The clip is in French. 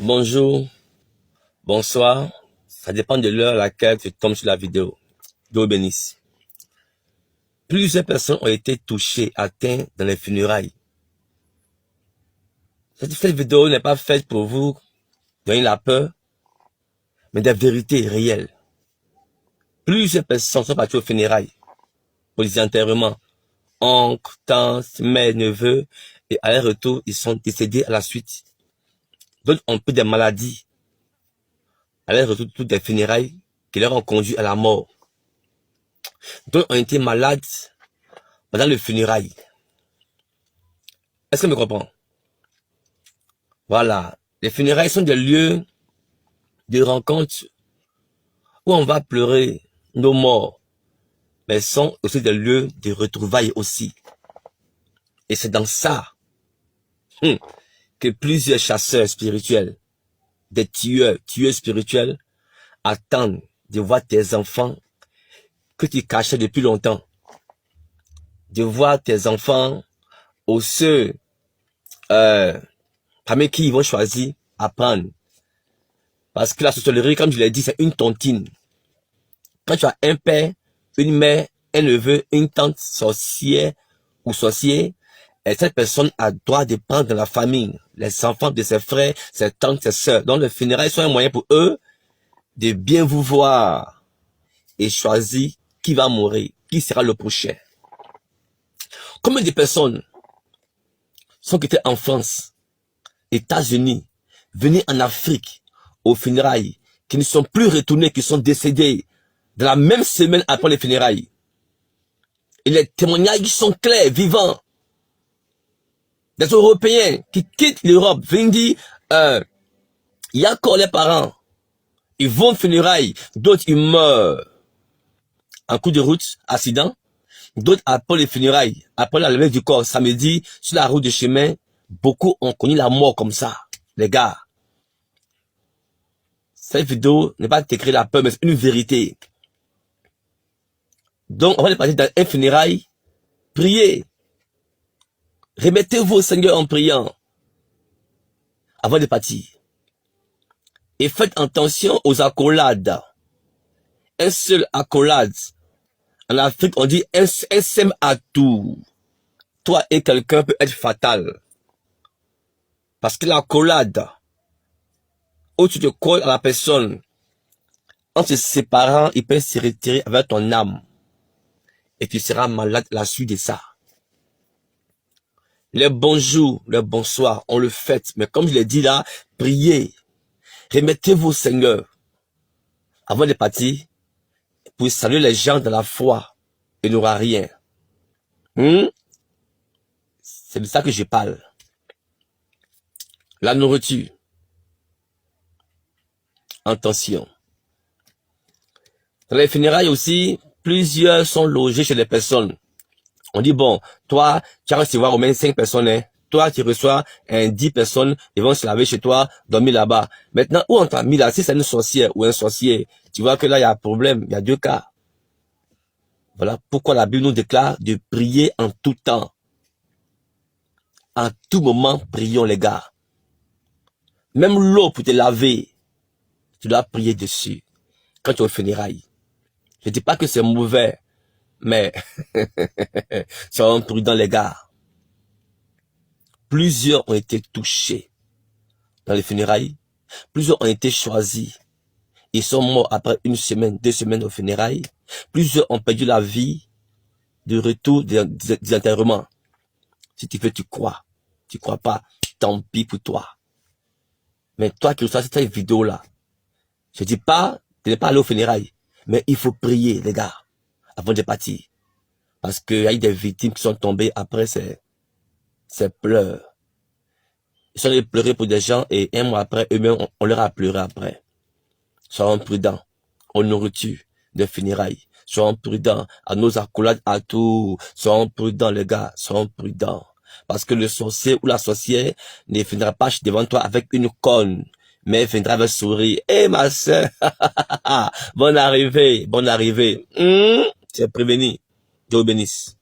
Bonjour, bonsoir, ça dépend de l'heure à laquelle tu tombes sur la vidéo. Dieu bénisse. Plusieurs personnes ont été touchées, atteintes dans les funérailles. Cette vidéo n'est pas faite pour vous donner la peur, mais des vérités réelles. Plusieurs personnes sont parties aux funérailles, pour les enterrements. Oncles, tantes, mères, neveux, et à leur retour, ils sont décédés à la suite. D'autres ont pris des maladies, à leur retour, toutes des funérailles qui leur ont conduit à la mort. D'autres ont été malades pendant le funérailles. Est-ce que tu me comprends? Voilà. Les funérailles sont des lieux de rencontre où on va pleurer nos morts, mais sont aussi des lieux de retrouvailles aussi. Et c'est dans ça que plusieurs chasseurs spirituels, des tueurs spirituels, attendent de voir tes enfants que tu cachais depuis longtemps. De voir tes enfants ou ceux parmi qui ils vont choisir à prendre. Parce que la sorcellerie, comme je l'ai dit, c'est une tontine. Quand tu as un père, une mère, un neveu, une tante sorcière ou sorcier, et cette personne a droit de prendre dans la famille les enfants de ses frères, ses tantes, ses sœurs. Donc le funérailles sont un moyen pour eux de bien vous voir et choisir qui va mourir, qui sera le prochain. Combien de personnes sont quittées en France, États-Unis, venues en Afrique, aux funérailles, qui ne sont plus retournés, qui sont décédés dans la même semaine après les funérailles. Et les témoignages sont clairs, vivants. Des Européens qui quittent l'Europe viennent dire, il y a encore les parents, ils vont aux funérailles, d'autres ils meurent en coup de route, accident, d'autres après les funérailles, après la levée du corps, samedi, sur la route de chemin, beaucoup ont connu la mort comme ça, les gars. Cette vidéo n'est pas t'écrire la peur, mais c'est une vérité. Donc, on va partir dans un funérail, priez. Remettez-vous au Seigneur en priant avant de partir. Et faites attention aux accolades. Un seul accolade. En Afrique, on dit un sème à tout. Toi et quelqu'un peut être fatal. Parce que l'accolade, où tu te colles à la personne, en se séparant, il peut se retirer avec ton âme. Et tu seras malade à la suite de ça. Les bonjours, les bonsoirs, on le fait. Mais comme je l'ai dit là, priez. Remettez-vous au Seigneur avant de partir pour saluer les gens dans la foi. Il n'y aura rien. C'est de ça que je parle. La nourriture. Attention. Dans les funérailles aussi, plusieurs sont logés chez les personnes. On dit, bon, toi, tu vas recevoir au moins 5 personnes. Hein. Toi, tu reçois 10 personnes, ils vont se laver chez toi, dormir là-bas. Maintenant, où on t'a mis là, si c'est une sorcière ou un sorcier, tu vois que là, il y a un problème, il y a 2 cas. Voilà pourquoi la Bible nous déclare de prier en tout temps. En tout moment, prions les gars. Même l'eau pour te laver, tu dois prier dessus. Quand tu es au funérailles. Je ne dis pas que c'est mauvais, mais soyons prudents les gars. Plusieurs ont été touchés dans les funérailles. Plusieurs ont été choisis. Ils sont morts après 1 semaine, 2 semaines aux funérailles. Plusieurs ont perdu la vie de retour des enterrements. Si tu veux, tu crois. Tu crois pas, tant pis pour toi. Mais toi qui reçois cette vidéo-là, je dis pas de ne pas aller aux funérailles, mais il faut prier, les gars, avant de partir. Parce qu'il y a eu des victimes qui sont tombées après ces pleurs. Ils sont allés pleurer pour des gens et 1 mois après, eux-mêmes, on leur a pleuré après. Soyons prudents aux nourritures des funérailles. Soyons prudents à nos accolades à tout. Soyons prudents, les gars, soyons prudents. Parce que le sorcier ou la sorcière ne viendra pas devant toi avec une conne, mais viendra avec sourire. Eh ma soeur, bonne arrivée, bonne arrivée. Tu es prévenu. Dieu bénisse.